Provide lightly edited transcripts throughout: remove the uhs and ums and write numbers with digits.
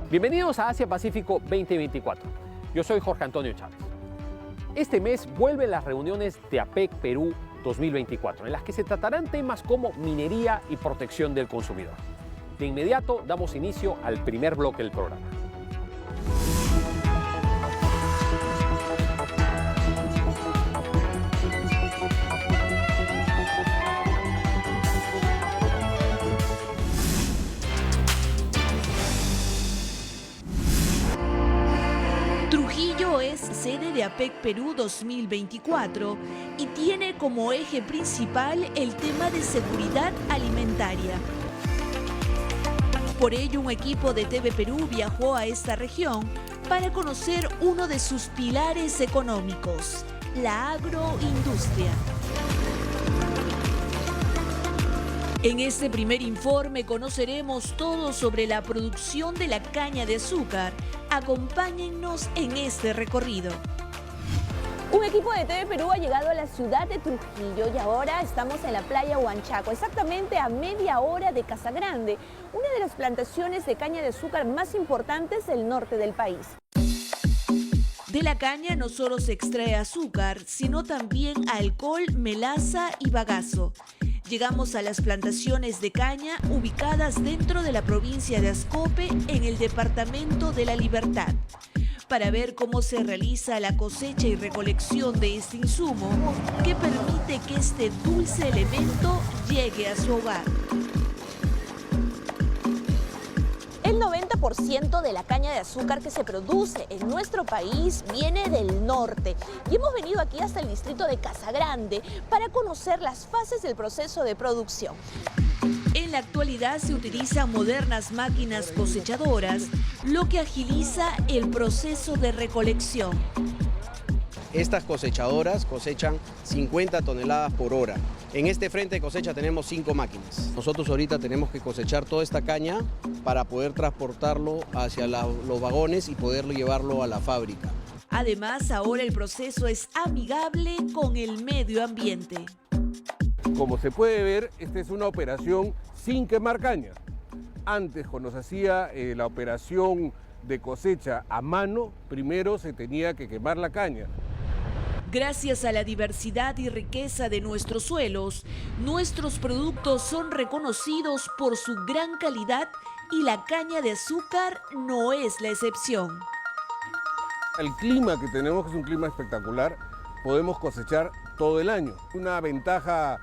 Bienvenidos a Asia Pacífico 2024. Yo soy Jorge Antonio Chávez. Este mes vuelven las reuniones de APEC Perú 2024, en las que se tratarán temas como minería y protección del consumidor. De inmediato damos inicio al primer bloque del programa. Trujillo es sede de APEC Perú 2024 y tiene como eje principal el tema de seguridad alimentaria. Por ello, un equipo de TV Perú viajó a esta región para conocer uno de sus pilares económicos, la agroindustria. En este primer informe conoceremos todo sobre la producción de la caña de azúcar. Acompáñennos en este recorrido. Un equipo de TV Perú ha llegado a la ciudad de Trujillo y ahora estamos en la playa Huanchaco, exactamente a media hora de Casagrande, una de las plantaciones de caña de azúcar más importantes del norte del país. De la caña no solo se extrae azúcar, sino también alcohol, melaza y bagazo. Llegamos a las plantaciones de caña ubicadas dentro de la provincia de Ascope, en el departamento de La Libertad, para ver cómo se realiza la cosecha y recolección de este insumo que permite que este dulce elemento llegue a su hogar. El 90% de la caña de azúcar que se produce en nuestro país viene del norte y hemos venido aquí hasta el distrito de Casagrande para conocer las fases del proceso de producción. En la actualidad se utilizan modernas máquinas cosechadoras, lo que agiliza el proceso de recolección. Estas cosechadoras cosechan 50 toneladas por hora. En este frente de cosecha tenemos 5 máquinas. Nosotros ahorita tenemos que cosechar toda esta caña para poder transportarlo hacia los vagones y poderlo llevarlo a la fábrica. Además, ahora el proceso es amigable con el medio ambiente. Como se puede ver, esta es una operación sin quemar caña. Antes, cuando se hacía la operación de cosecha a mano, primero se tenía que quemar la caña. Gracias a la diversidad y riqueza de nuestros suelos, nuestros productos son reconocidos por su gran calidad y la caña de azúcar no es la excepción. El clima que tenemos, que es un clima espectacular, podemos cosechar todo el año. Una ventaja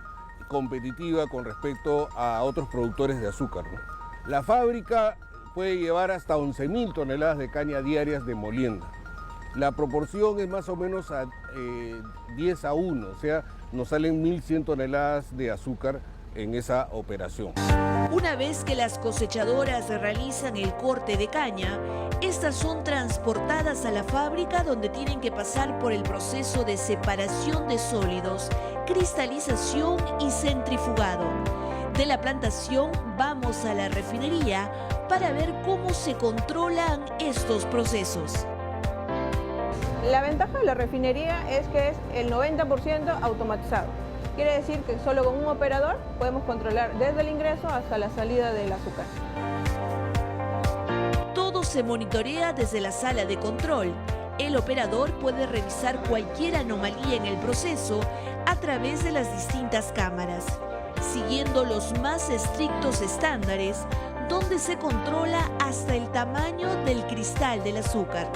competitiva con respecto a otros productores de azúcar, ¿no? La fábrica puede llevar hasta 11.000 toneladas de caña diarias de molienda. La proporción es más o menos a 10 a 1, o sea, nos salen 1.100 toneladas de azúcar en esa operación. Una vez que las cosechadoras realizan el corte de caña, estas son transportadas a la fábrica donde tienen que pasar por el proceso de separación de sólidos, cristalización y centrifugado. De la plantación vamos a la refinería para ver cómo se controlan estos procesos. La ventaja de la refinería es que es el 90% automatizado. Quiere decir que solo con un operador podemos controlar desde el ingreso hasta la salida del azúcar. Todo se monitorea desde la sala de control. El operador puede revisar cualquier anomalía en el proceso a través de las distintas cámaras, siguiendo los más estrictos estándares, donde se controla hasta el tamaño del cristal del azúcar.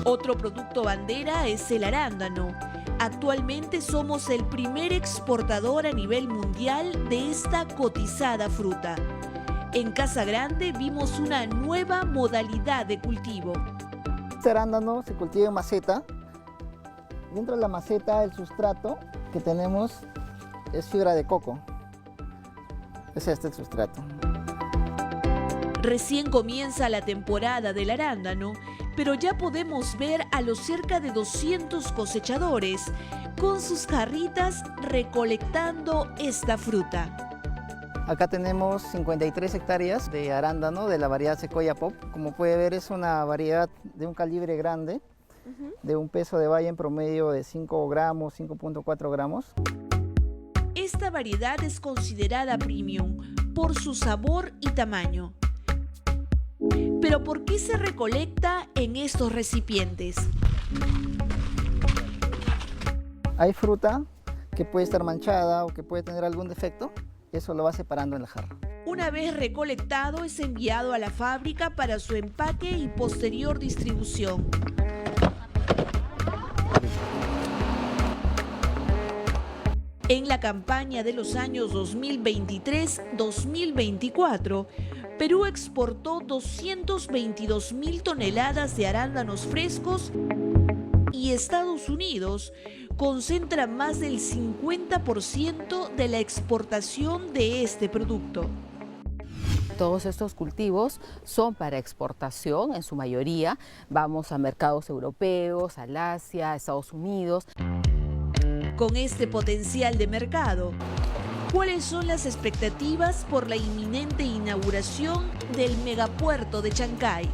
Otro producto bandera es el arándano. Actualmente somos el primer exportador a nivel mundial de esta cotizada fruta. En Casagrande vimos una nueva modalidad de cultivo. Este arándano se cultiva en maceta. Dentro de la maceta el sustrato que tenemos es fibra de coco. Es este el sustrato. Recién comienza la temporada del arándano, pero ya podemos ver a los cerca de 200 cosechadores con sus jarritas recolectando esta fruta. Acá tenemos 53 hectáreas de arándano de la variedad Sequoia Pop. Como puede ver, es una variedad de un calibre grande, de un peso de baya en promedio de 5 gramos, 5.4 gramos. Esta variedad es considerada premium por su sabor y tamaño. Pero ¿por qué se recolecta en estos recipientes? Hay fruta que puede estar manchada o que puede tener algún defecto, eso lo va separando en la jarra. Una vez recolectado es enviado a la fábrica para su empaque y posterior distribución. En la campaña de los años 2023-2024, Perú exportó 222.000 toneladas de arándanos frescos y Estados Unidos concentra más del 50% de la exportación de este producto. Todos estos cultivos son para exportación en su mayoría. Vamos a mercados europeos, al Asia, a Estados Unidos. Con este potencial de mercado, ¿cuáles son las expectativas por la inminente inauguración del megapuerto de Chancay?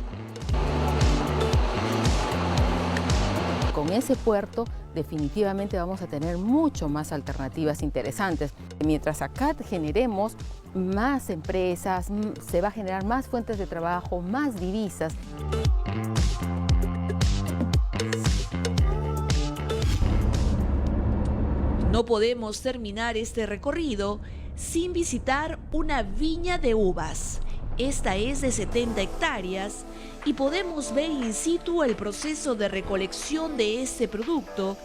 Con ese puerto definitivamente vamos a tener mucho más alternativas interesantes. Mientras acá generemos más empresas, se va a generar más fuentes de trabajo, más divisas. No podemos terminar este recorrido sin visitar una viña de uvas. Esta es de 70 hectáreas y podemos ver in situ el proceso de recolección de este producto,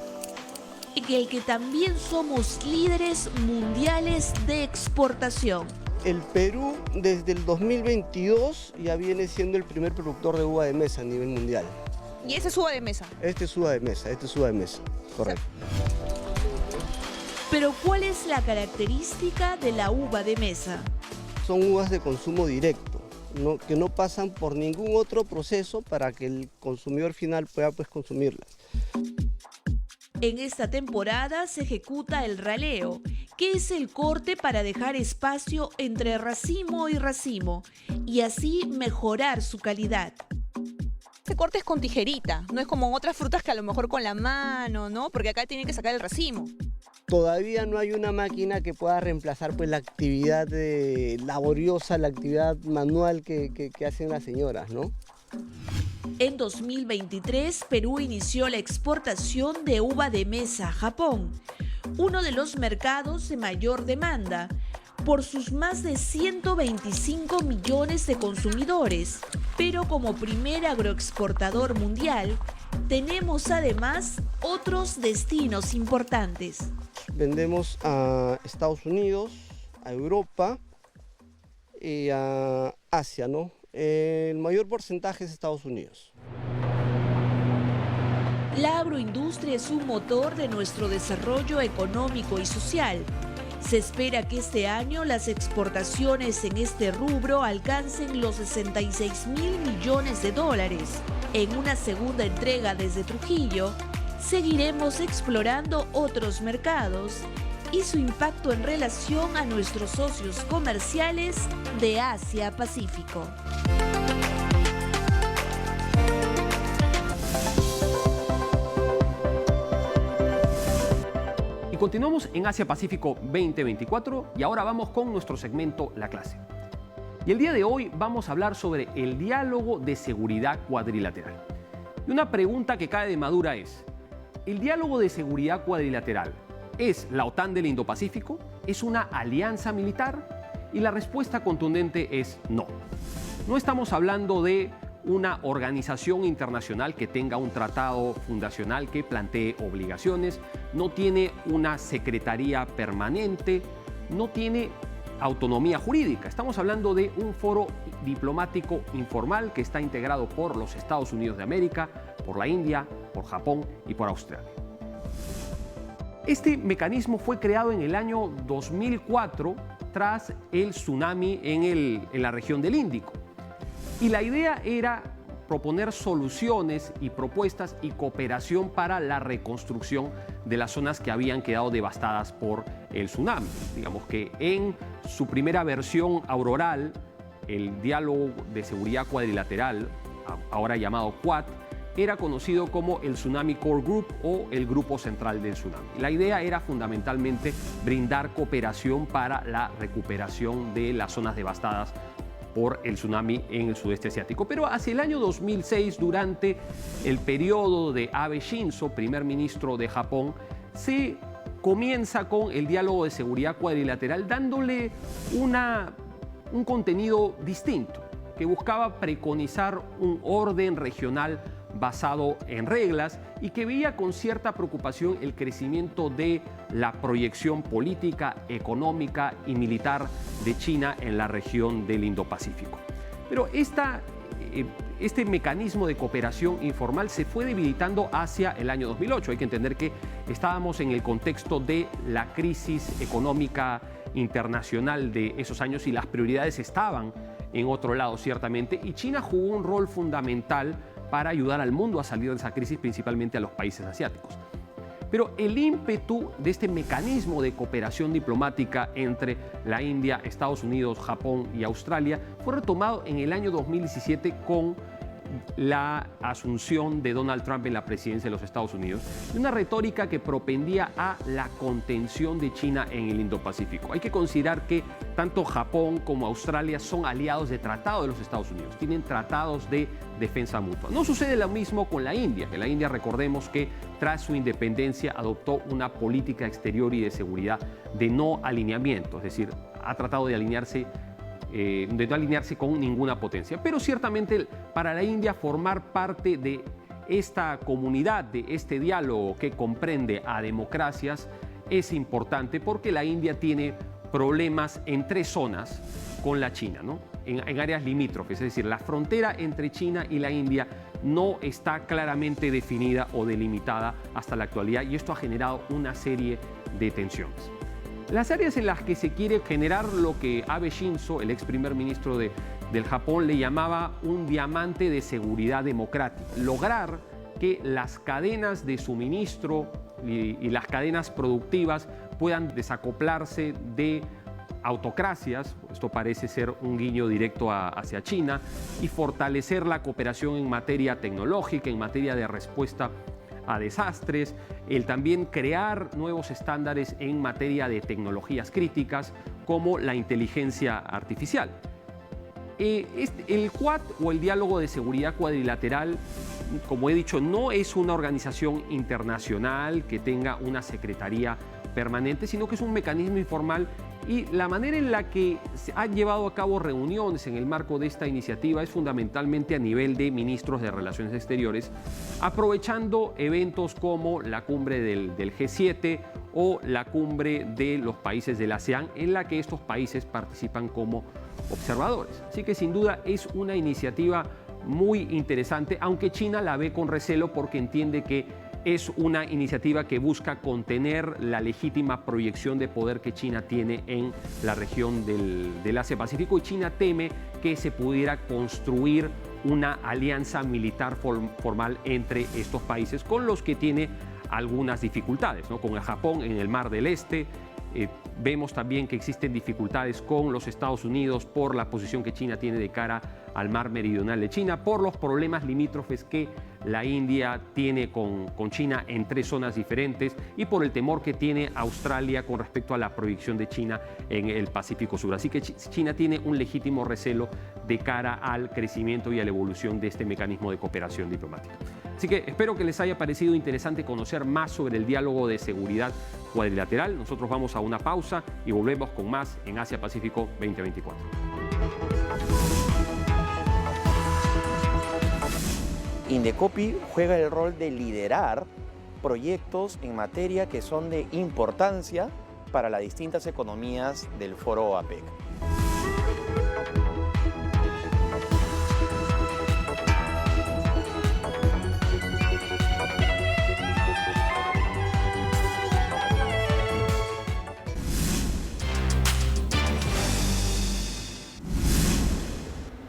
en el que también somos líderes mundiales de exportación. El Perú desde el 2022 ya viene siendo el primer productor de uva de mesa a nivel mundial. ¿Y esa es uva de mesa? Este es uva de mesa, correcto. Pero ¿cuál es la característica de la uva de mesa? Son uvas de consumo directo, que no pasan por ningún otro proceso para que el consumidor final pueda consumirlas. En esta temporada se ejecuta el raleo, que es el corte para dejar espacio entre racimo y racimo y así mejorar su calidad. Este corte es con tijerita, no es como en otras frutas que a lo mejor con la mano, ¿no? Porque acá tienen que sacar el racimo. Todavía no hay una máquina que pueda reemplazar la actividad laboriosa, la actividad manual que hacen las señoras, ¿no? En 2023, Perú inició la exportación de uva de mesa a Japón, uno de los mercados de mayor demanda, por sus más de 125 millones de consumidores. Pero como primer agroexportador mundial, tenemos además otros destinos importantes. Vendemos a Estados Unidos, a Europa y a Asia, ¿no? El mayor porcentaje es Estados Unidos. La agroindustria es un motor de nuestro desarrollo económico y social. Se espera que este año las exportaciones en este rubro alcancen los 66.000 millones de dólares. En una segunda entrega desde Trujillo, seguiremos explorando otros mercados y su impacto en relación a nuestros socios comerciales de Asia-Pacífico. Y continuamos en Asia-Pacífico 2024 y ahora vamos con nuestro segmento La Clase. Y el día de hoy vamos a hablar sobre el diálogo de seguridad cuadrilateral. Y una pregunta que cae de madura es: ¿el diálogo de seguridad cuadrilateral es la OTAN del Indo-Pacífico? ¿Es una alianza militar? Y la respuesta contundente es no. No estamos hablando de una organización internacional que tenga un tratado fundacional que plantee obligaciones, no tiene una secretaría permanente, no tiene autonomía jurídica. Estamos hablando de un foro diplomático informal que está integrado por los Estados Unidos de América, por la India, por Japón y por Australia. Este mecanismo fue creado en el año 2004 tras el tsunami en la región del Índico. Y la idea era proponer soluciones y propuestas y cooperación para la reconstrucción de las zonas que habían quedado devastadas por el tsunami. Digamos que en su primera versión auroral, el diálogo de seguridad cuadrilateral, ahora llamado Quad, era conocido como el Tsunami Core Group o el Grupo Central del Tsunami. La idea era fundamentalmente brindar cooperación para la recuperación de las zonas devastadas por el tsunami en el sudeste asiático. Pero hacia el año 2006, durante el periodo de Abe Shinzo, primer ministro de Japón, se comienza con el diálogo de seguridad cuadrilateral dándole un contenido distinto, que buscaba preconizar un orden regional basado en reglas y que veía con cierta preocupación el crecimiento de la proyección política, económica y militar de China en la región del Indo-Pacífico. Pero este mecanismo de cooperación informal se fue debilitando hacia el año 2008. Hay que entender que estábamos en el contexto de la crisis económica internacional de esos años y las prioridades estaban en otro lado, ciertamente, y China jugó un rol fundamental para ayudar al mundo a salir de esa crisis, principalmente a los países asiáticos. Pero el ímpetu de este mecanismo de cooperación diplomática entre la India, Estados Unidos, Japón y Australia fue retomado en el año 2017 con la asunción de Donald Trump en la presidencia de los Estados Unidos, y una retórica que propendía a la contención de China en el Indo-Pacífico. Hay que considerar que tanto Japón como Australia son aliados de tratado de los Estados Unidos, tienen tratados de defensa mutua. No sucede lo mismo con la India, que la India, recordemos que tras su independencia adoptó una política exterior y de seguridad de no alineamiento, es decir, ha tratado de no alinearse con ninguna potencia. Pero ciertamente para la India formar parte de esta comunidad, de este diálogo que comprende a democracias, es importante porque la India tiene problemas en 3 zonas con la China, ¿no? En áreas limítrofes, es decir, la frontera entre China y la India no está claramente definida o delimitada hasta la actualidad, y esto ha generado una serie de tensiones. Las áreas en las que se quiere generar lo que Abe Shinzo, el ex primer ministro del Japón, le llamaba un diamante de seguridad democrática. Lograr que las cadenas de suministro y las cadenas productivas puedan desacoplarse de autocracias, esto parece ser un guiño directo hacia China, y fortalecer la cooperación en materia tecnológica, en materia de respuesta a desastres, el también crear nuevos estándares en materia de tecnologías críticas como la inteligencia artificial. El Quad o el diálogo de seguridad cuadrilateral, como he dicho, no es una organización internacional que tenga una secretaría permanente, sino que es un mecanismo informal, y la manera en la que se han llevado a cabo reuniones en el marco de esta iniciativa es fundamentalmente a nivel de ministros de Relaciones Exteriores, aprovechando eventos como la cumbre del G7 o la cumbre de los países del ASEAN, en la que estos países participan como observadores. Así que sin duda es una iniciativa muy interesante, aunque China la ve con recelo porque entiende que es una iniciativa que busca contener la legítima proyección de poder que China tiene en la región del Asia-Pacífico, y China teme que se pudiera construir una alianza militar formal entre estos países, con los que tiene algunas dificultades, ¿no? Con el Japón en el Mar del Este. Vemos también que existen dificultades con los Estados Unidos por la posición que China tiene de cara al mar meridional de China, por los problemas limítrofes que la India tiene con China en 3 zonas diferentes, y por el temor que tiene Australia con respecto a la proyección de China en el Pacífico Sur. Así que China tiene un legítimo recelo de cara al crecimiento y a la evolución de este mecanismo de cooperación diplomática. Así que espero que les haya parecido interesante conocer más sobre el diálogo de seguridad cuadrilateral. Nosotros vamos a una pausa y volvemos con más en Asia Pacífico 2024. Indecopi juega el rol de liderar proyectos en materia que son de importancia para las distintas economías del foro APEC.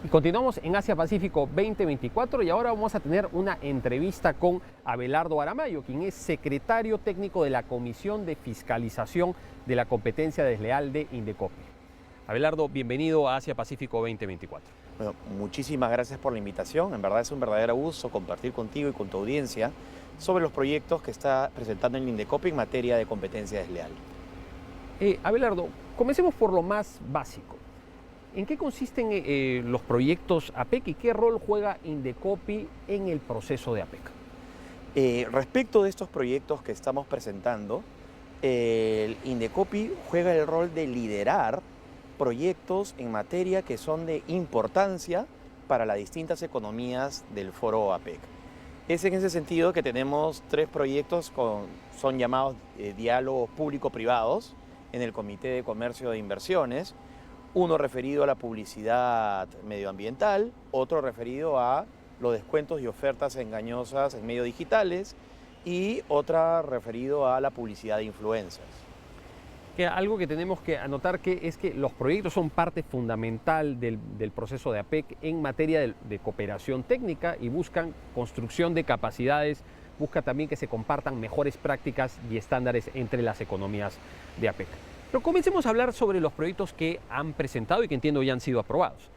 Continuamos en Asia Pacífico 2024 y ahora vamos a tener una entrevista con Abelardo Aramayo, quien es secretario técnico de la Comisión de Fiscalización de la Competencia Desleal de Indecopi. Abelardo, bienvenido a Asia Pacífico 2024. Bueno, muchísimas gracias por la invitación. En verdad es un verdadero gusto compartir contigo y con tu audiencia sobre los proyectos que está presentando el Indecopi en materia de competencia desleal. Abelardo, comencemos por lo más básico. ¿En qué consisten los proyectos APEC y qué rol juega Indecopi en el proceso de APEC? Respecto de estos proyectos que estamos presentando, el Indecopi juega el rol de liderar proyectos en materia que son de importancia para las distintas economías del foro APEC. Es en ese sentido que tenemos 3 proyectos son llamados diálogos público-privados en el Comité de Comercio de Inversiones, uno referido a la publicidad medioambiental, otro referido a los descuentos y ofertas engañosas en medios digitales y otra referido a la publicidad de influencers. Algo que tenemos que anotar es que los proyectos son parte fundamental del proceso de APEC en materia de cooperación técnica y buscan construcción de capacidades, busca también que se compartan mejores prácticas y estándares entre las economías de APEC. Pero comencemos a hablar sobre los proyectos que han presentado y que entiendo ya han sido aprobados.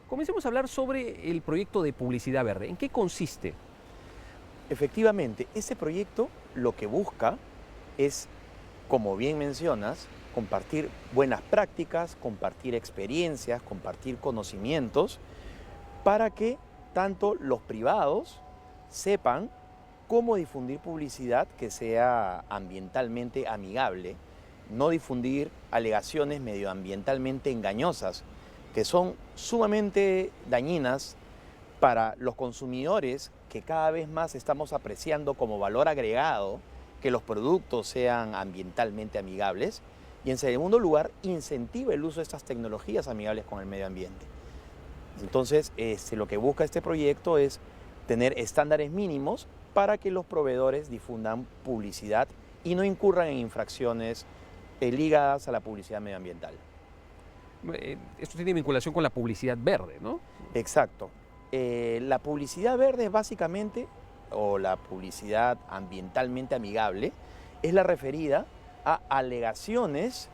Comencemos a hablar sobre el proyecto de publicidad verde. ¿En qué consiste? Efectivamente, este proyecto lo que busca es, como bien mencionas, compartir buenas prácticas, compartir experiencias, compartir conocimientos, para que tanto los privados sepan cómo difundir publicidad que sea ambientalmente amigable, no difundir alegaciones medioambientalmente engañosas, que son sumamente dañinas para los consumidores que cada vez más estamos apreciando como valor agregado que los productos sean ambientalmente amigables y, en segundo lugar, incentiva el uso de estas tecnologías amigables con el medio ambiente. Entonces, lo que busca este proyecto es tener estándares mínimos para que los proveedores difundan publicidad y no incurran en infracciones ligadas a la publicidad medioambiental. Esto tiene vinculación con la publicidad verde, ¿no? Exacto. La publicidad verde es básicamente, o la publicidad ambientalmente amigable, es la referida a alegaciones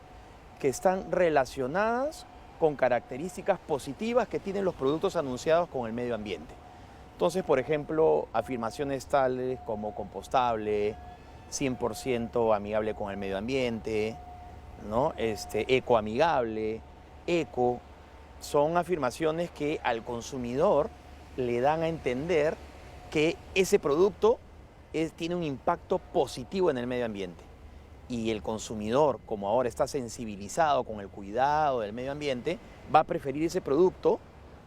que están relacionadas con características positivas que tienen los productos anunciados con el medio ambiente. Entonces, por ejemplo, afirmaciones tales como compostable, 100% amigable con el medio ambiente, ¿no? Ecoamigable, eco, son afirmaciones que al consumidor le dan a entender que ese producto tiene un impacto positivo en el medio ambiente. Y el consumidor, como ahora está sensibilizado con el cuidado del medio ambiente, va a preferir ese producto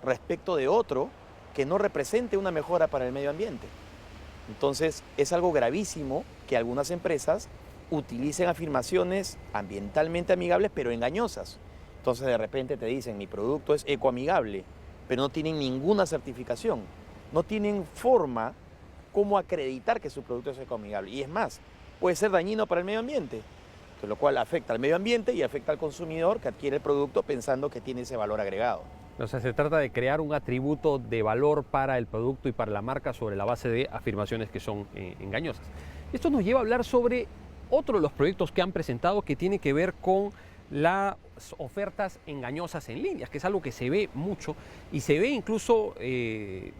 respecto de otro que no represente una mejora para el medio ambiente. Entonces, es algo gravísimo que algunas empresas utilicen afirmaciones ambientalmente amigables, pero engañosas. Entonces, de repente te dicen, mi producto es ecoamigable, pero no tienen ninguna certificación. No tienen forma cómo acreditar que su producto es ecoamigable. Y es más, puede ser dañino para el medio ambiente, lo cual afecta al medio ambiente y afecta al consumidor que adquiere el producto pensando que tiene ese valor agregado. O sea, se trata de crear un atributo de valor para el producto y para la marca sobre la base de afirmaciones que son engañosas. Esto nos lleva a hablar sobre otro de los proyectos que han presentado que tiene que ver con las ofertas engañosas en línea, que es algo que se ve mucho y se ve incluso que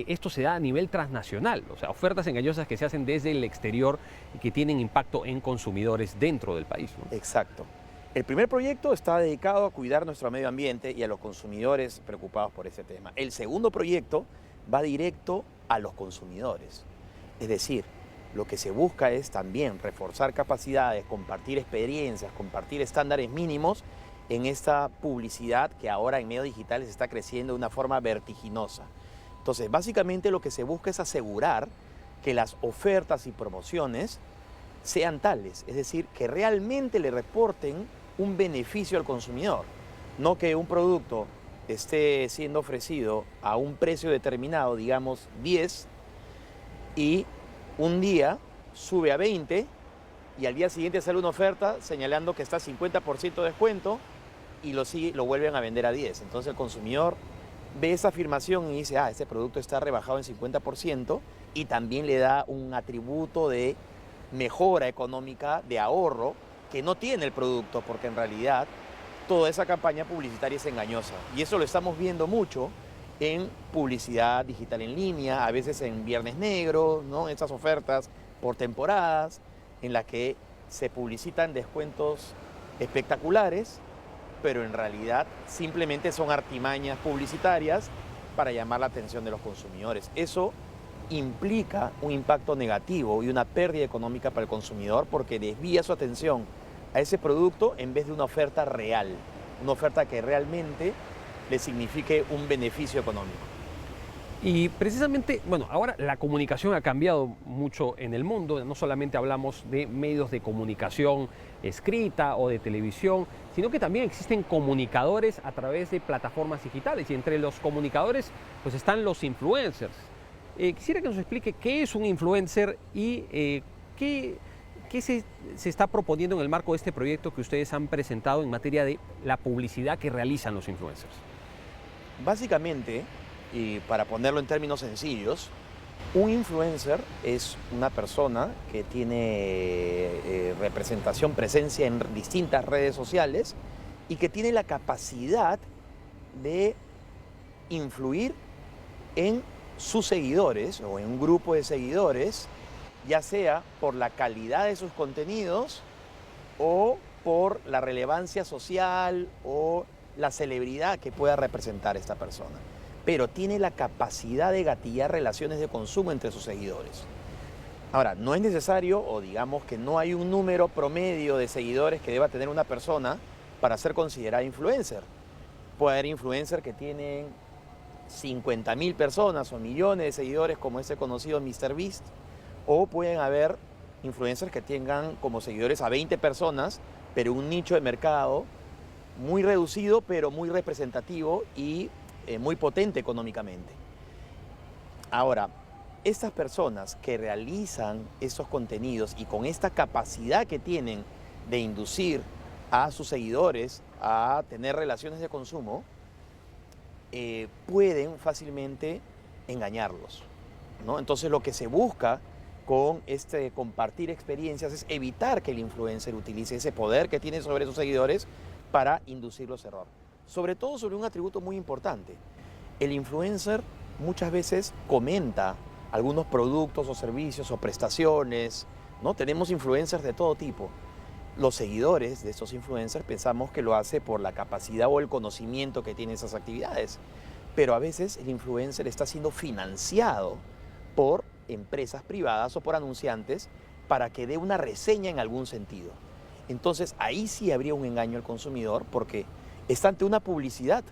esto se da a nivel transnacional, o sea, ofertas engañosas que se hacen desde el exterior y que tienen impacto en consumidores dentro del país, ¿no? Exacto. El primer proyecto está dedicado a cuidar nuestro medio ambiente y a los consumidores preocupados por ese tema. El segundo proyecto va directo a los consumidores, es decir, lo que se busca es también reforzar capacidades, compartir experiencias, compartir estándares mínimos en esta publicidad que ahora en medios digitales está creciendo de una forma vertiginosa. Entonces, básicamente lo que se busca es asegurar que las ofertas y promociones sean tales, es decir, que realmente le reporten un beneficio al consumidor, no que un producto esté siendo ofrecido a un precio determinado, digamos 10, y un día sube a 20 y al día siguiente sale una oferta señalando que está 50% de descuento y lo vuelven a vender a 10. Entonces el consumidor ve esa afirmación y dice, este producto está rebajado en 50% y también le da un atributo de mejora económica, de ahorro, que no tiene el producto, porque en realidad toda esa campaña publicitaria es engañosa. Y eso lo estamos viendo mucho en publicidad digital en línea, a veces en Viernes Negro, ¿no? Estas ofertas por temporadas en las que se publicitan descuentos espectaculares, pero en realidad simplemente son artimañas publicitarias para llamar la atención de los consumidores. Eso implica un impacto negativo y una pérdida económica para el consumidor porque desvía su atención a ese producto en vez de una oferta real, una oferta que realmente le signifique un beneficio económico. Y precisamente, bueno, ahora la comunicación ha cambiado mucho en el mundo, no solamente hablamos de medios de comunicación escrita o de televisión, sino que también existen comunicadores a través de plataformas digitales y entre los comunicadores pues están los influencers. Quisiera que nos explique qué es un influencer y qué se está proponiendo en el marco de este proyecto que ustedes han presentado en materia de la publicidad que realizan los influencers. Básicamente, y para ponerlo en términos sencillos, un influencer es una persona que tiene representación, presencia en distintas redes sociales y que tiene la capacidad de influir en sus seguidores o en un grupo de seguidores, ya sea por la calidad de sus contenidos o por la relevancia social o la celebridad que pueda representar esta persona. Pero tiene la capacidad de gatillar relaciones de consumo entre sus seguidores. Ahora, no es necesario, o digamos que no hay un número promedio de seguidores que deba tener una persona para ser considerada influencer. Puede haber influencers que tienen 50.000 personas o millones de seguidores, como ese conocido MrBeast, o pueden haber influencers que tengan como seguidores a 20 personas, pero un nicho de mercado muy reducido, pero muy representativo y muy potente económicamente. Ahora, estas personas que realizan esos contenidos y con esta capacidad que tienen de inducir a sus seguidores a tener relaciones de consumo, pueden fácilmente engañarlos, ¿no? Entonces lo que se busca con este compartir experiencias es evitar que el influencer utilice ese poder que tiene sobre sus seguidores para inducirlos a error. Sobre todo sobre un atributo muy importante. El influencer muchas veces comenta algunos productos o servicios o prestaciones, ¿no? Tenemos influencers de todo tipo. Los seguidores de estos influencers pensamos que lo hace por la capacidad o el conocimiento que tiene esas actividades. Pero a veces el influencer está siendo financiado por empresas privadas o por anunciantes para que dé una reseña en algún sentido. Entonces ahí sí habría un engaño al consumidor porque está ante una publicidad.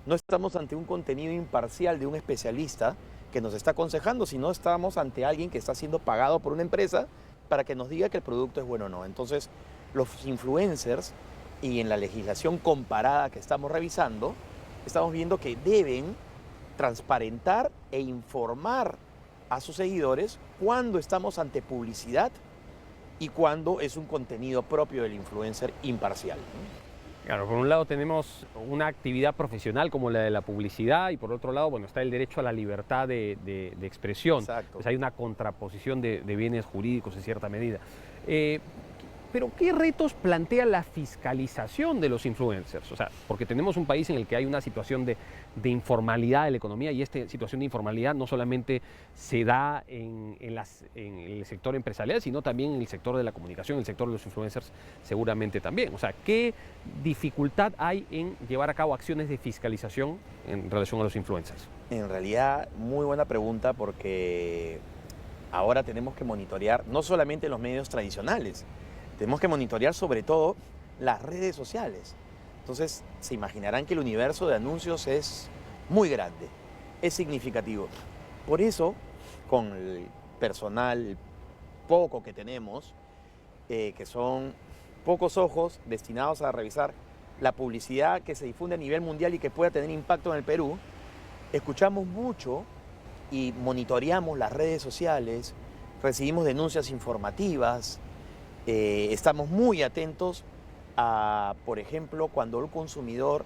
No estamos ante un contenido imparcial de un especialista que nos está aconsejando, sino estamos ante alguien que está siendo pagado por una empresa para que nos diga que el producto es bueno o no. Entonces los influencers, y en la legislación comparada que estamos revisando, estamos viendo que deben transparentar e informar a sus seguidores cuando estamos ante publicidad y cuando es un contenido propio del influencer imparcial. Claro, por un lado tenemos una actividad profesional como la de la publicidad y por otro lado, bueno, está el derecho a la libertad de expresión. Exacto. Pues hay una contraposición de bienes jurídicos en cierta medida. Pero ¿qué retos plantea la fiscalización de los influencers? O sea, porque tenemos un país en el que hay una situación de informalidad de la economía y esta situación de informalidad no solamente se da en el sector empresarial, sino también en el sector de la comunicación, en el sector de los influencers seguramente también. O sea, ¿qué dificultad hay en llevar a cabo acciones de fiscalización en relación a los influencers? En realidad, muy buena pregunta porque ahora tenemos que monitorear no solamente los medios tradicionales, tenemos que monitorear sobre todo las redes sociales. Entonces, se imaginarán que el universo de anuncios es muy grande, es significativo. Por eso, con el personal poco que tenemos, que son pocos ojos destinados a revisar la publicidad que se difunde a nivel mundial y que pueda tener impacto en el Perú, escuchamos mucho y monitoreamos las redes sociales, recibimos denuncias informativas, estamos muy atentos a, por ejemplo, cuando el consumidor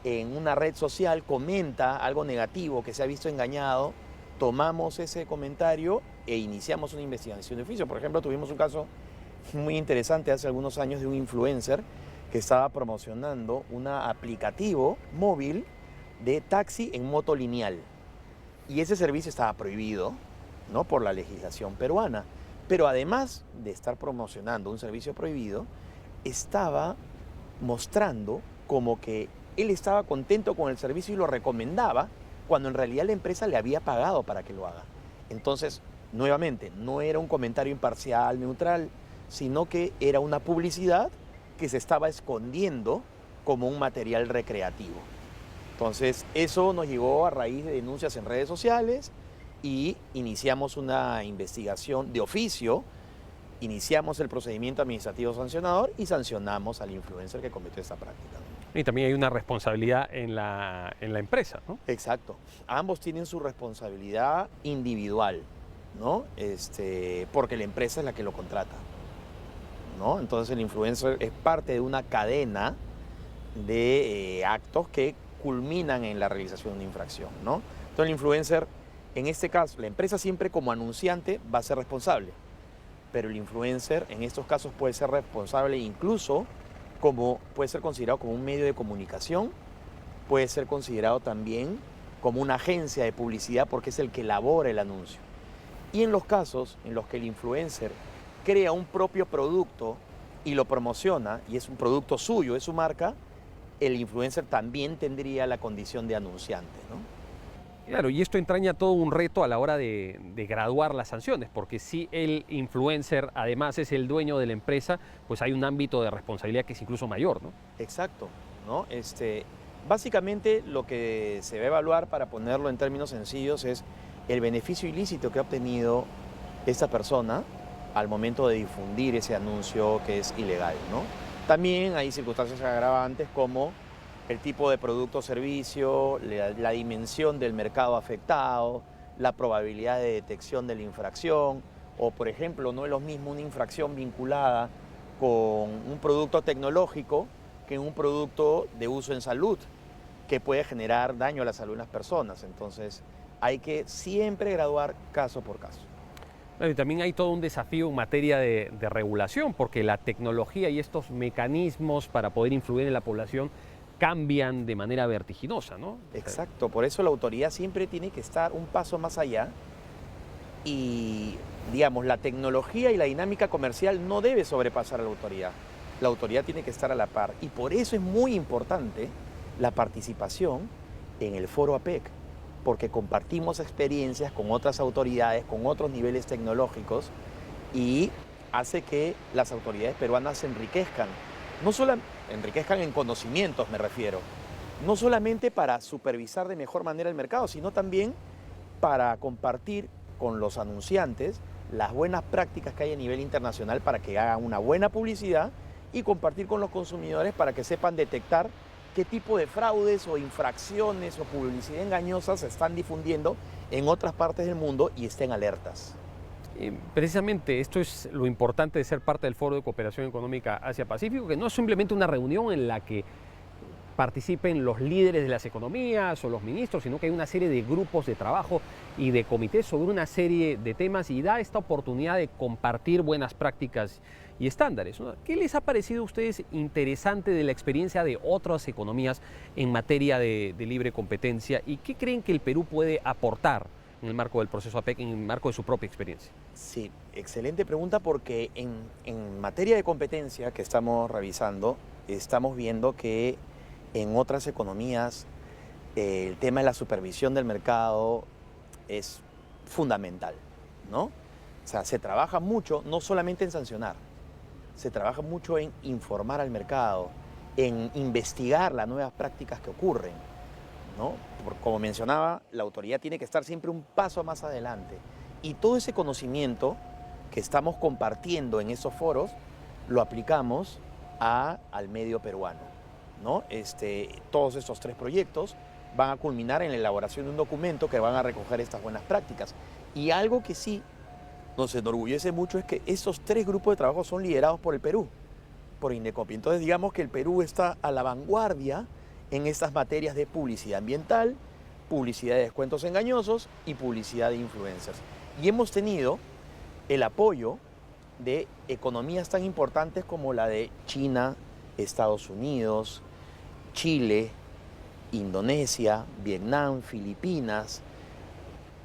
en una red social comenta algo negativo que se ha visto engañado, tomamos ese comentario e iniciamos una investigación de oficio. Por ejemplo, tuvimos un caso muy interesante hace algunos años de un influencer que estaba promocionando un aplicativo móvil de taxi en moto lineal. Y ese servicio estaba prohibido, ¿no?, por la legislación peruana. Pero además de estar promocionando un servicio prohibido, estaba mostrando como que él estaba contento con el servicio y lo recomendaba, cuando en realidad la empresa le había pagado para que lo haga. Entonces, nuevamente, no era un comentario imparcial, neutral, sino que era una publicidad que se estaba escondiendo como un material recreativo. Entonces, eso nos llegó a raíz de denuncias en redes sociales y iniciamos una investigación de oficio, iniciamos el procedimiento administrativo sancionador y sancionamos al influencer que cometió esta práctica. Y también hay una responsabilidad en la empresa, ¿no? Exacto. Ambos tienen su responsabilidad individual, ¿no? Porque la empresa es la que lo contrata, ¿no? Entonces el influencer es parte de una cadena de actos que culminan en la realización de una infracción, ¿no? Entonces el influencer, en este caso, la empresa siempre como anunciante va a ser responsable, pero el influencer en estos casos puede ser responsable incluso puede ser considerado como un medio de comunicación, puede ser considerado también como una agencia de publicidad porque es el que elabora el anuncio. Y en los casos en los que el influencer crea un propio producto y lo promociona, y es un producto suyo, es su marca, el influencer también tendría la condición de anunciante, ¿no? Claro, y esto entraña todo un reto a la hora de graduar las sanciones, porque si el influencer además es el dueño de la empresa, pues hay un ámbito de responsabilidad que es incluso mayor, ¿no? Exacto, ¿no? Básicamente lo que se va a evaluar, para ponerlo en términos sencillos, es el beneficio ilícito que ha obtenido esta persona al momento de difundir ese anuncio que es ilegal, ¿no? También hay circunstancias agravantes como el tipo de producto o servicio, la dimensión del mercado afectado, la probabilidad de detección de la infracción, o por ejemplo, no es lo mismo una infracción vinculada con un producto tecnológico que un producto de uso en salud, que puede generar daño a la salud de las personas. Entonces, hay que siempre graduar caso por caso. Y también hay todo un desafío en materia de regulación, porque la tecnología y estos mecanismos para poder influir en la población cambian de manera vertiginosa, ¿no? Exacto, por eso la autoridad siempre tiene que estar un paso más allá y, digamos, la tecnología y la dinámica comercial no debe sobrepasar a la autoridad. La autoridad tiene que estar a la par y por eso es muy importante la participación en el foro APEC, porque compartimos experiencias con otras autoridades, con otros niveles tecnológicos y hace que las autoridades peruanas se enriquezcan. No solo enriquezcan en conocimientos, me refiero, no solamente para supervisar de mejor manera el mercado, sino también para compartir con los anunciantes las buenas prácticas que hay a nivel internacional para que hagan una buena publicidad y compartir con los consumidores para que sepan detectar qué tipo de fraudes o infracciones o publicidad engañosa se están difundiendo en otras partes del mundo y estén alertas. Precisamente esto es lo importante de ser parte del Foro de Cooperación Económica Asia-Pacífico, que no es simplemente una reunión en la que participen los líderes de las economías o los ministros, sino que hay una serie de grupos de trabajo y de comités sobre una serie de temas y da esta oportunidad de compartir buenas prácticas y estándares, ¿no? ¿Qué les ha parecido a ustedes interesante de la experiencia de otras economías en materia de libre competencia y qué creen que el Perú puede aportar en el marco del proceso APEC, en el marco de su propia experiencia? Sí, excelente pregunta, porque en materia de competencia que estamos revisando, estamos viendo que en otras economías el tema de la supervisión del mercado es fundamental, ¿no? O sea, se trabaja mucho, no solamente en sancionar, se trabaja mucho en informar al mercado, en investigar las nuevas prácticas que ocurren, ¿no? Como mencionaba, la autoridad tiene que estar siempre un paso más adelante y todo ese conocimiento que estamos compartiendo en esos foros lo aplicamos al medio peruano, ¿no? Todos estos 3 proyectos van a culminar en la elaboración de un documento que van a recoger estas buenas prácticas. Y algo que sí nos enorgullece mucho es que estos 3 grupos de trabajo son liderados por el Perú, por Indecopi. Entonces digamos que el Perú está a la vanguardia en estas materias de publicidad ambiental, publicidad de descuentos engañosos y publicidad de influencers. Y hemos tenido el apoyo de economías tan importantes como la de China, Estados Unidos, Chile, Indonesia, Vietnam, Filipinas,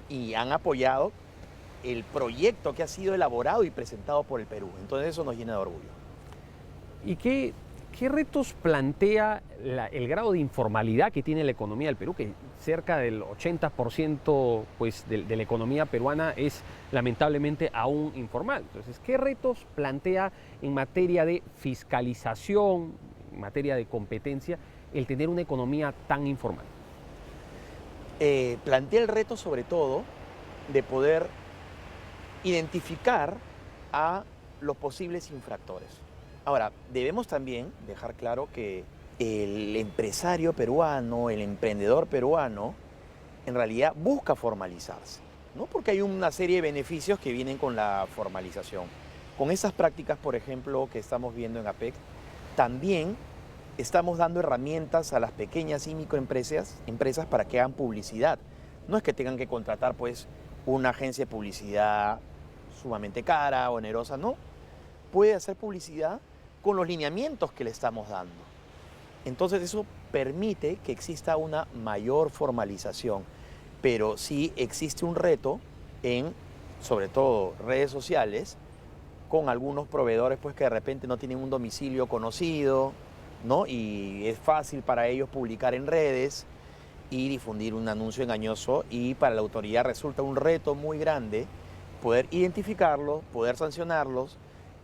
y han apoyado el proyecto que ha sido elaborado y presentado por el Perú. Entonces eso nos llena de orgullo. ¿Y qué retos plantea el grado de informalidad que tiene la economía del Perú? Que cerca del 80% pues, de la economía peruana es lamentablemente aún informal. Entonces, ¿qué retos plantea en materia de fiscalización, en materia de competencia, el tener una economía tan informal? Plantea el reto sobre todo de poder identificar a los posibles infractores. Ahora, debemos también dejar claro que el empresario peruano, el emprendedor peruano, en realidad busca formalizarse, ¿no? Porque hay una serie de beneficios que vienen con la formalización. Con esas prácticas, por ejemplo, que estamos viendo en APEC, también estamos dando herramientas a las pequeñas y microempresas para que hagan publicidad. No es que tengan que contratar pues, una agencia de publicidad sumamente cara, onerosa, no. Puede hacer publicidad con los lineamientos que le estamos dando. Entonces eso permite que exista una mayor formalización, pero sí existe un reto en, sobre todo, redes sociales, con algunos proveedores pues, que de repente no tienen un domicilio conocido, ¿no? Y es fácil para ellos publicar en redes y difundir un anuncio engañoso, y para la autoridad resulta un reto muy grande poder identificarlos, poder sancionarlos,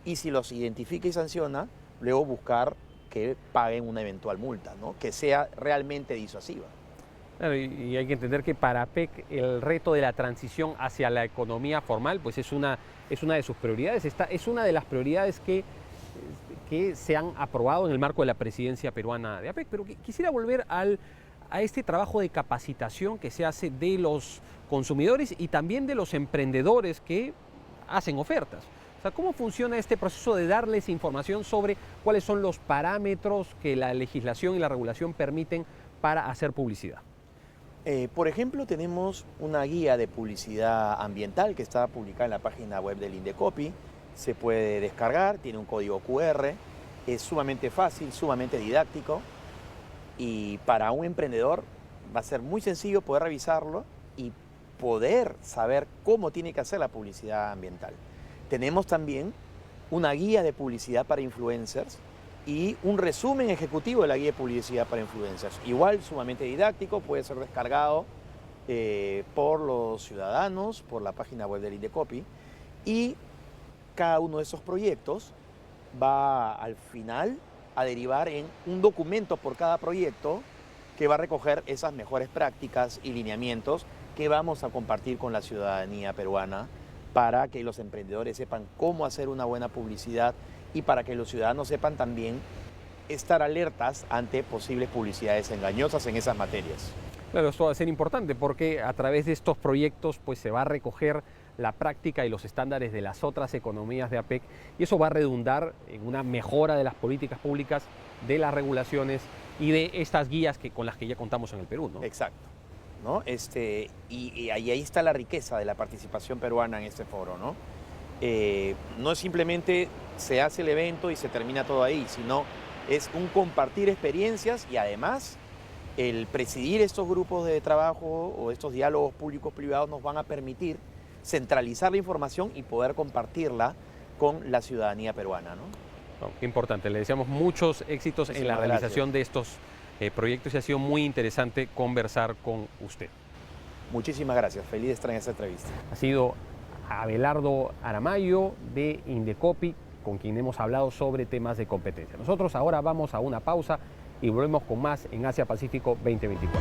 y si los identifica y sanciona, luego buscar que paguen una eventual multa, ¿no? Que sea realmente disuasiva. Claro, y hay que entender que para APEC el reto de la transición hacia la economía formal pues es una de sus prioridades. Es una de las prioridades que se han aprobado en el marco de la presidencia peruana de APEC. Pero quisiera volver a este trabajo de capacitación que se hace de los consumidores y también de los emprendedores que hacen ofertas. O sea, ¿cómo funciona este proceso de darles información sobre cuáles son los parámetros que la legislación y la regulación permiten para hacer publicidad? Por ejemplo, tenemos una guía de publicidad ambiental que está publicada en la página web del Indecopi. Se puede descargar, tiene un código QR, es sumamente fácil, sumamente didáctico, y para un emprendedor va a ser muy sencillo poder revisarlo y poder saber cómo tiene que hacer la publicidad ambiental. Tenemos también una guía de publicidad para influencers y un resumen ejecutivo de la guía de publicidad para influencers. Igual, sumamente didáctico, puede ser descargado por los ciudadanos, por la página web del Indecopi, y cada uno de esos proyectos va al final a derivar en un documento por cada proyecto que va a recoger esas mejores prácticas y lineamientos que vamos a compartir con la ciudadanía peruana para que los emprendedores sepan cómo hacer una buena publicidad y para que los ciudadanos sepan también estar alertas ante posibles publicidades engañosas en esas materias. Claro, esto va a ser importante porque a través de estos proyectos pues, se va a recoger la práctica y los estándares de las otras economías de APEC, y eso va a redundar en una mejora de las políticas públicas, de las regulaciones y de estas guías con las que ya contamos en el Perú, ¿no? Exacto, ¿no? Y ahí está la riqueza de la participación peruana en este foro, ¿no? No es simplemente se hace el evento y se termina todo ahí, sino es un compartir experiencias, y además el presidir estos grupos de trabajo o estos diálogos públicos-privados nos van a permitir centralizar la información y poder compartirla con la ciudadanía peruana, ¿no? Qué importante, le deseamos muchos éxitos en la realización de estos proyectos, y ha sido muy interesante conversar con usted. Muchísimas gracias, feliz de estar en esta entrevista. Ha sido Abelardo Aramayo de Indecopi, con quien hemos hablado sobre temas de competencia. Nosotros ahora vamos a una pausa y volvemos con más en Asia Pacífico 2024.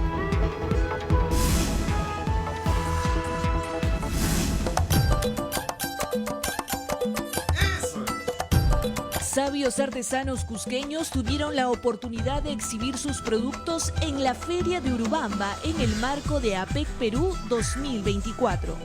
Sabios artesanos cusqueños tuvieron la oportunidad de exhibir sus productos en la Feria de Urubamba en el marco de APEC Perú 2024.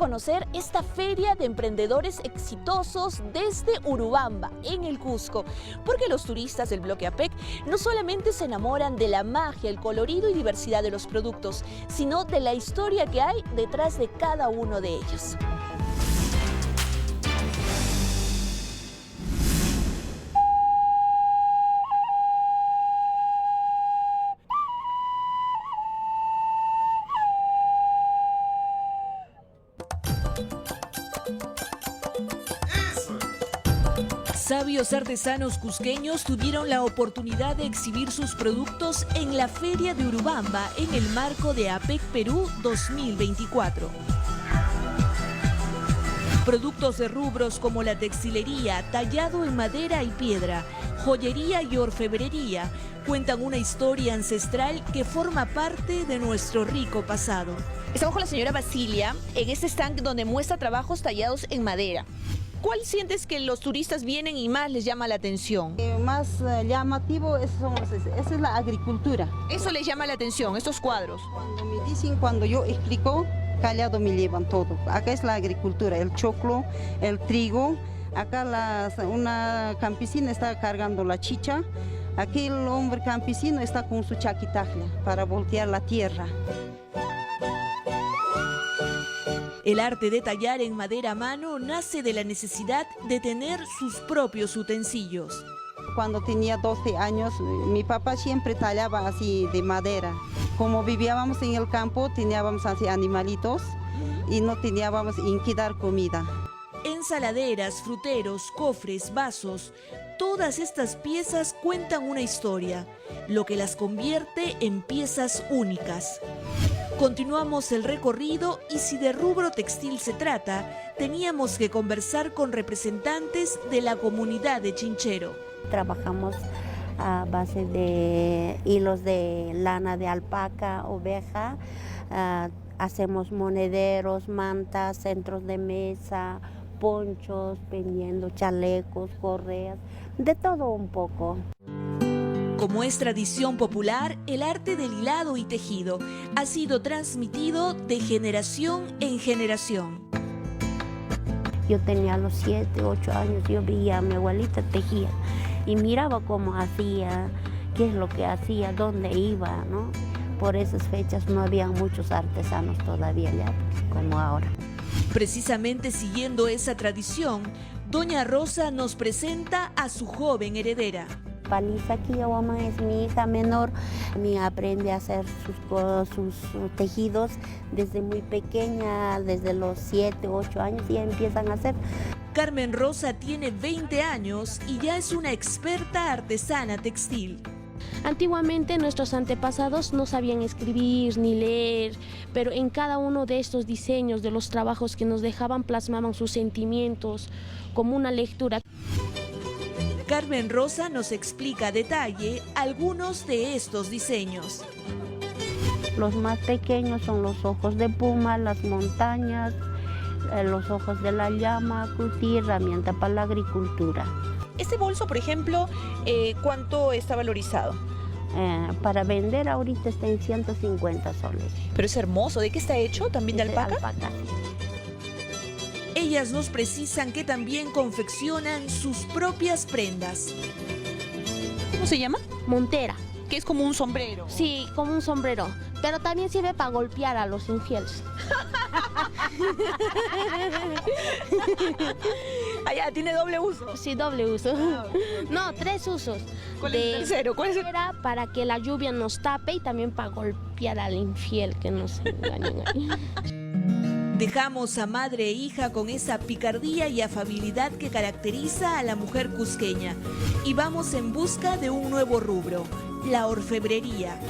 conocer esta feria de emprendedores exitosos desde Urubamba, en el Cusco, porque los turistas del bloque APEC no solamente se enamoran de la magia, el colorido y diversidad de los productos, sino de la historia que hay detrás de cada uno de ellos. Sabios artesanos cusqueños tuvieron la oportunidad de exhibir sus productos en la Feria de Urubamba en el marco de APEC Perú 2024. Productos de rubros como la textilería, tallado en madera y piedra, joyería y orfebrería cuentan una historia ancestral que forma parte de nuestro rico pasado. Estamos con la señora Basilia en este stand donde muestra trabajos tallados en madera. ¿Cuál sientes que los turistas vienen y más les llama la atención? Más llamativo esa es la agricultura. Eso les llama la atención, estos cuadros. Cuando me dicen, cuando yo explico, callado me llevan todo. Acá es la agricultura, el choclo, el trigo. Acá una campesina está cargando la chicha. Aquí el hombre campesino está con su chaquitajla para voltear la tierra. El arte de tallar en madera a mano nace de la necesidad de tener sus propios utensilios. Cuando tenía 12 años, mi papá siempre tallaba así de madera. Como vivíamos en el campo, teníamos así animalitos y no teníamos en qué dar comida. Ensaladeras, fruteros, cofres, vasos, todas estas piezas cuentan una historia, lo que las convierte en piezas únicas. Continuamos el recorrido y si de rubro textil se trata, teníamos que conversar con representantes de la comunidad de Chinchero. Trabajamos a base de hilos de lana de alpaca, oveja, hacemos monederos, mantas, centros de mesa, ponchos, vendiendo chalecos, correas, de todo un poco. Como es tradición popular, el arte del hilado y tejido ha sido transmitido de generación en generación. Yo tenía los 7, 8 años, yo veía a mi abuelita tejía y miraba cómo hacía, qué es lo que hacía, dónde iba, ¿no? Por esas fechas no había muchos artesanos todavía ya, como ahora. Precisamente siguiendo esa tradición, Doña Rosa nos presenta a su joven heredera. Palisa Quillawama es mi hija menor, mi aprende a hacer sus tejidos desde muy pequeña, desde los 7, 8 años ya empiezan a hacer. Carmen Rosa tiene 20 años y ya es una experta artesana textil. Antiguamente nuestros antepasados no sabían escribir ni leer, pero en cada uno de estos diseños, de los trabajos que nos dejaban, plasmaban sus sentimientos como una lectura. Carmen Rosa nos explica a detalle algunos de estos diseños. Los más pequeños son los ojos de puma, las montañas, los ojos de la llama, cuti, herramienta para la agricultura. Este bolso, por ejemplo, ¿cuánto está valorizado? Para vender ahorita está en 150 soles. Pero es hermoso. ¿De qué está hecho? ¿También de alpaca? Alpaca. Ellas nos precisan que también confeccionan sus propias prendas. ¿Cómo se llama? Montera. Que es como un sombrero. Sí, como un sombrero, pero también sirve para golpear a los infieles. Allá, ¿tiene doble uso? Sí, doble uso. No, 3 usos. ¿Cuál es el tercero? ¿Cuál es el... Para que la lluvia nos tape y también para golpear al infiel, que no se engañen ahí. Dejamos a madre e hija con esa picardía y afabilidad que caracteriza a la mujer cusqueña y vamos en busca de un nuevo rubro, la orfebrería.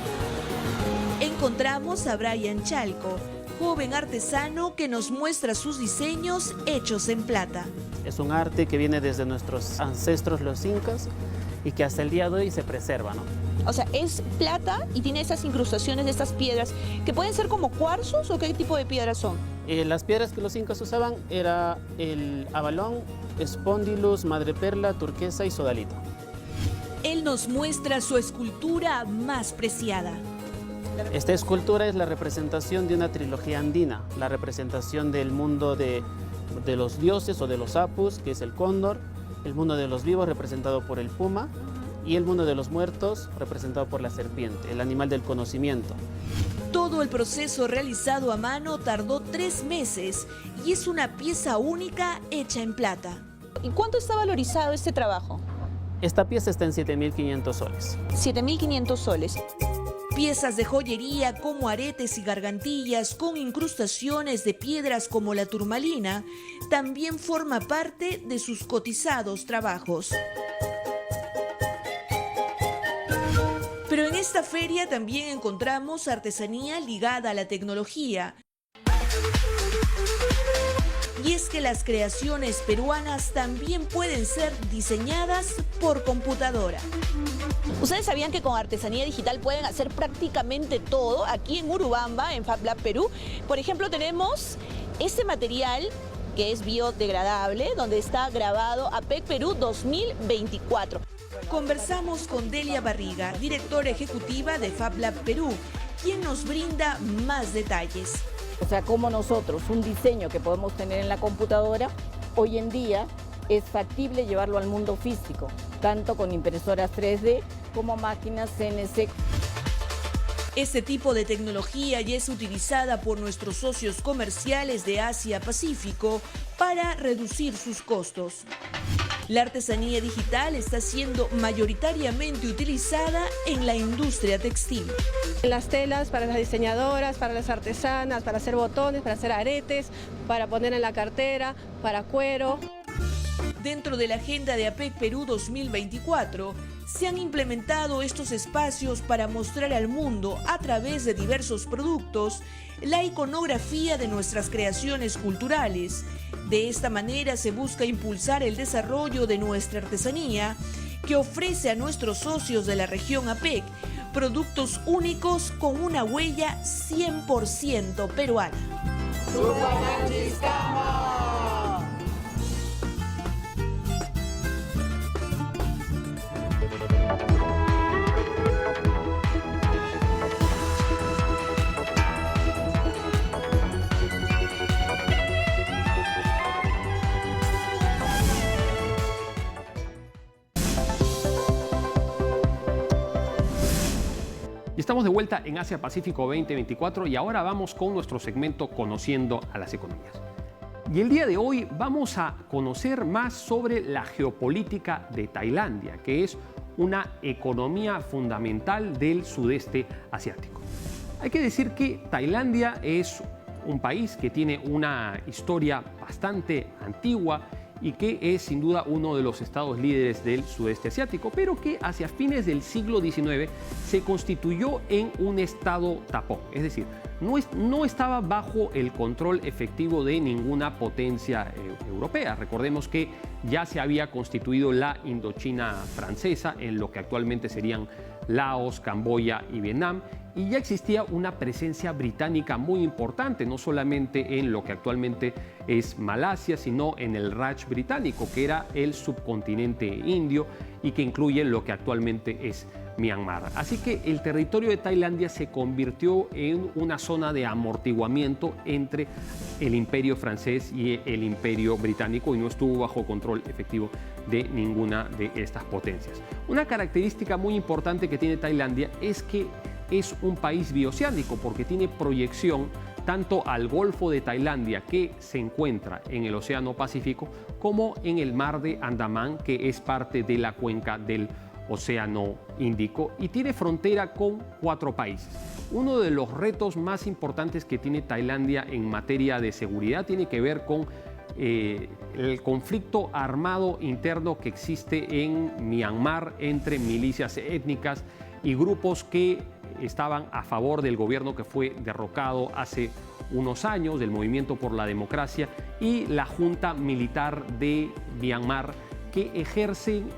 Encontramos a Brian Chalco, joven artesano que nos muestra sus diseños hechos en plata. Es un arte que viene desde nuestros ancestros los incas y que hasta el día de hoy se preserva, ¿no? O sea, es plata y tiene esas incrustaciones de estas piedras que pueden ser como cuarzos o qué tipo de piedras son. Las piedras que los incas usaban era el abalón, espondilus, madreperla, turquesa y sodalito. Él nos muestra su escultura más preciada. Esta escultura es la representación de una trilogía andina, la representación del mundo de los dioses o de los apus, que es el cóndor, el mundo de los vivos representado por el puma y el mundo de los muertos representado por la serpiente, el animal del conocimiento. Todo el proceso realizado a mano tardó 3 meses y es una pieza única hecha en plata. ¿Y cuánto está valorizado este trabajo? Esta pieza está en 7.500 soles. 7.500 soles. Piezas de joyería como aretes y gargantillas con incrustaciones de piedras como la turmalina también forma parte de sus cotizados trabajos. Pero en esta feria también encontramos artesanía ligada a la tecnología. Y es que las creaciones peruanas también pueden ser diseñadas por computadora. ¿Ustedes sabían que con artesanía digital pueden hacer prácticamente todo? Aquí en Urubamba, en Fab Lab Perú, por ejemplo, tenemos este material que es biodegradable, donde está grabado APEC Perú 2024. Conversamos con Delia Barriga, directora ejecutiva de Fab Lab Perú, quien nos brinda más detalles. O sea, como nosotros, un diseño que podemos tener en la computadora, hoy en día es factible llevarlo al mundo físico, tanto con impresoras 3D como máquinas CNC. Este tipo de tecnología ya es utilizada por nuestros socios comerciales de Asia-Pacífico para reducir sus costos. La artesanía digital está siendo mayoritariamente utilizada en la industria textil. Las telas para las diseñadoras, para las artesanas, para hacer botones, para hacer aretes, para poner en la cartera, para cuero. Dentro de la agenda de APEC Perú 2024, se han implementado estos espacios para mostrar al mundo, a través de diversos productos, la iconografía de nuestras creaciones culturales. De esta manera se busca impulsar el desarrollo de nuestra artesanía, que ofrece a nuestros socios de la región APEC productos únicos con una huella 100% peruana. Estamos de vuelta en Asia Pacífico 2024 y ahora vamos con nuestro segmento Conociendo a las Economías. Y el día de hoy vamos a conocer más sobre la geopolítica de Tailandia, que es una economía fundamental del sudeste asiático. Hay que decir que Tailandia es un país que tiene una historia bastante antigua y que es sin duda uno de los estados líderes del sudeste asiático, pero que hacia fines del siglo XIX se constituyó en un estado tapón, es decir, no estaba bajo el control efectivo de ninguna potencia europea. Recordemos que ya se había constituido la Indochina francesa en lo que actualmente serían Laos, Camboya y Vietnam, y ya existía una presencia británica muy importante, no solamente en lo que actualmente es Malasia, sino en el Raj británico, que era el subcontinente indio y que incluye lo que actualmente es Myanmar. Así que el territorio de Tailandia se convirtió en una zona de amortiguamiento entre el imperio francés y el imperio británico y no estuvo bajo control efectivo de ninguna de estas potencias. Una característica muy importante que tiene Tailandia es que es un país bioceánico porque tiene proyección tanto al Golfo de Tailandia, que se encuentra en el Océano Pacífico, como en el Mar de Andamán, que es parte de la cuenca del Océano Índico y tiene frontera con 4 países. Uno de los retos más importantes que tiene Tailandia en materia de seguridad tiene que ver con el conflicto armado interno que existe en Myanmar entre milicias étnicas y grupos que estaban a favor del gobierno que fue derrocado hace unos años, del Movimiento por la Democracia, y la Junta Militar de Myanmar, que ejercen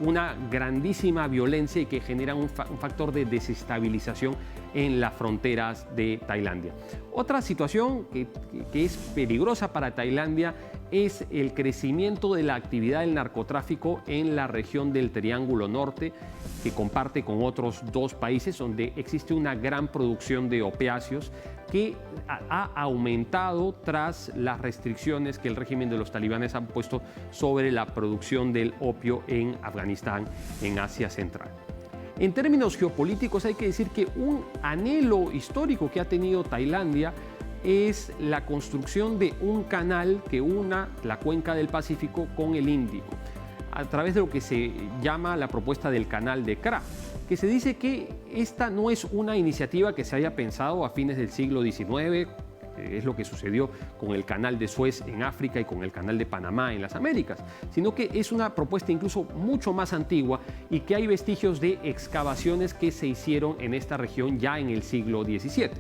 una grandísima violencia y que generan un factor de desestabilización en las fronteras de Tailandia. Otra situación que es peligrosa para Tailandia es el crecimiento de la actividad del narcotráfico en la región del Triángulo Norte, que comparte con otros dos países donde existe una gran producción de opiáceos que ha aumentado tras las restricciones que el régimen de los talibanes han puesto sobre la producción del opio en Afganistán, en Asia Central. En términos geopolíticos hay que decir que un anhelo histórico que ha tenido Tailandia es la construcción de un canal que una la cuenca del Pacífico con el Índico, a través de lo que se llama la propuesta del Canal de Kra, que se dice que esta no es una iniciativa que se haya pensado a fines del siglo XIX, es lo que sucedió con el Canal de Suez en África y con el Canal de Panamá en las Américas, sino que es una propuesta incluso mucho más antigua y que hay vestigios de excavaciones que se hicieron en esta región ya en el siglo XVII.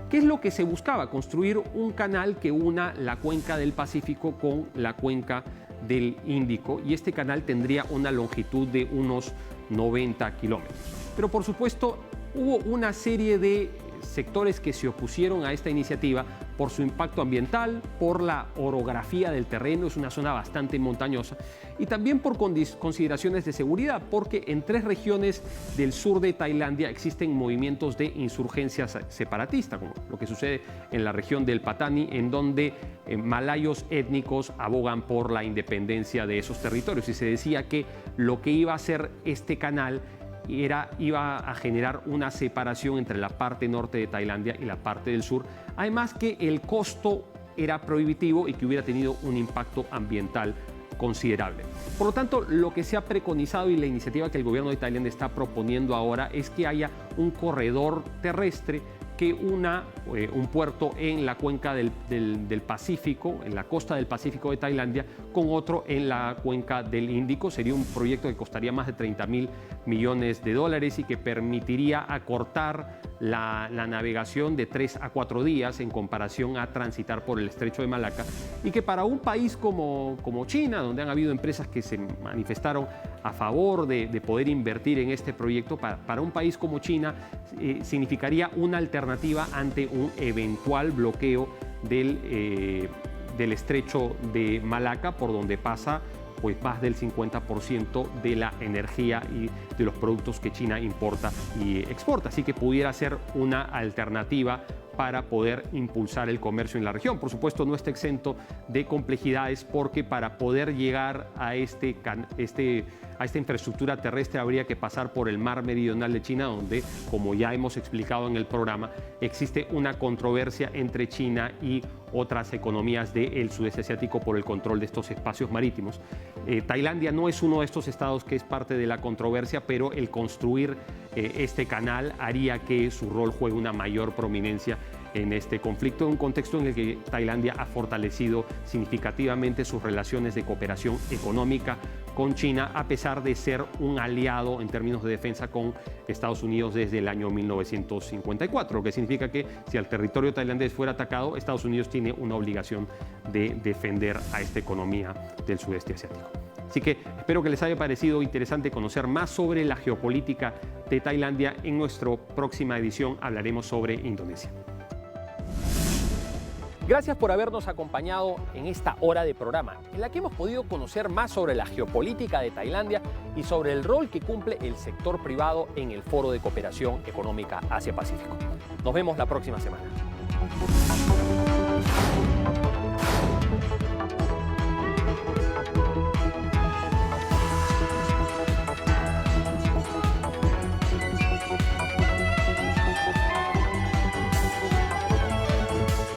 ¿Qué es lo que se buscaba? Construir un canal que una la cuenca del Pacífico con la cuenca del Índico, y este canal tendría una longitud de unos 90 kilómetros. Pero por supuesto hubo una serie de sectores que se opusieron a esta iniciativa por su impacto ambiental, por la orografía del terreno, es una zona bastante montañosa, y también por consideraciones de seguridad, porque en 3 regiones del sur de Tailandia existen movimientos de insurgencia separatista, como lo que sucede en la región del Patani, en donde malayos étnicos abogan por la independencia de esos territorios, y se decía que lo que iba a hacer este canal iba a generar una separación entre la parte norte de Tailandia y la parte del sur, además que el costo era prohibitivo y que hubiera tenido un impacto ambiental considerable. Por lo tanto, lo que se ha preconizado y la iniciativa que el gobierno de Tailandia está proponiendo ahora es que haya un corredor terrestre que una un puerto en la cuenca del Pacífico, en la costa del Pacífico de Tailandia, con otro en la cuenca del Índico. Sería un proyecto que costaría más de $30.000 millones y que permitiría acortar la navegación de 3 a 4 días en comparación a transitar por el estrecho de Malaca, y que para un país como China, donde han habido empresas que se manifestaron a favor de poder invertir en este proyecto, para un país como China significaría una alternativa ante un eventual bloqueo del estrecho de Malaca, por donde pasa pues más del 50% de la energía y de los productos que China importa y exporta. Así que pudiera ser una alternativa para poder impulsar el comercio en la región. Por supuesto, no está exento de complejidades, porque para poder llegar a esta infraestructura terrestre habría que pasar por el mar meridional de China, donde, como ya hemos explicado en el programa, existe una controversia entre China y otras economías del sudeste asiático por el control de estos espacios marítimos. Tailandia no es uno de estos estados que es parte de la controversia, pero el construir este canal haría que su rol juegue una mayor prominencia en este conflicto, en un contexto en el que Tailandia ha fortalecido significativamente sus relaciones de cooperación económica con China, a pesar de ser un aliado en términos de defensa con Estados Unidos desde el año 1954, lo que significa que si el territorio tailandés fuera atacado, Estados Unidos tiene una obligación de defender a esta economía del sudeste asiático. Así que espero que les haya parecido interesante conocer más sobre la geopolítica de Tailandia. En nuestra próxima edición hablaremos sobre Indonesia. Gracias por habernos acompañado en esta hora de programa, en la que hemos podido conocer más sobre la geopolítica de Tailandia y sobre el rol que cumple el sector privado en el Foro de Cooperación Económica Asia-Pacífico. Nos vemos la próxima semana.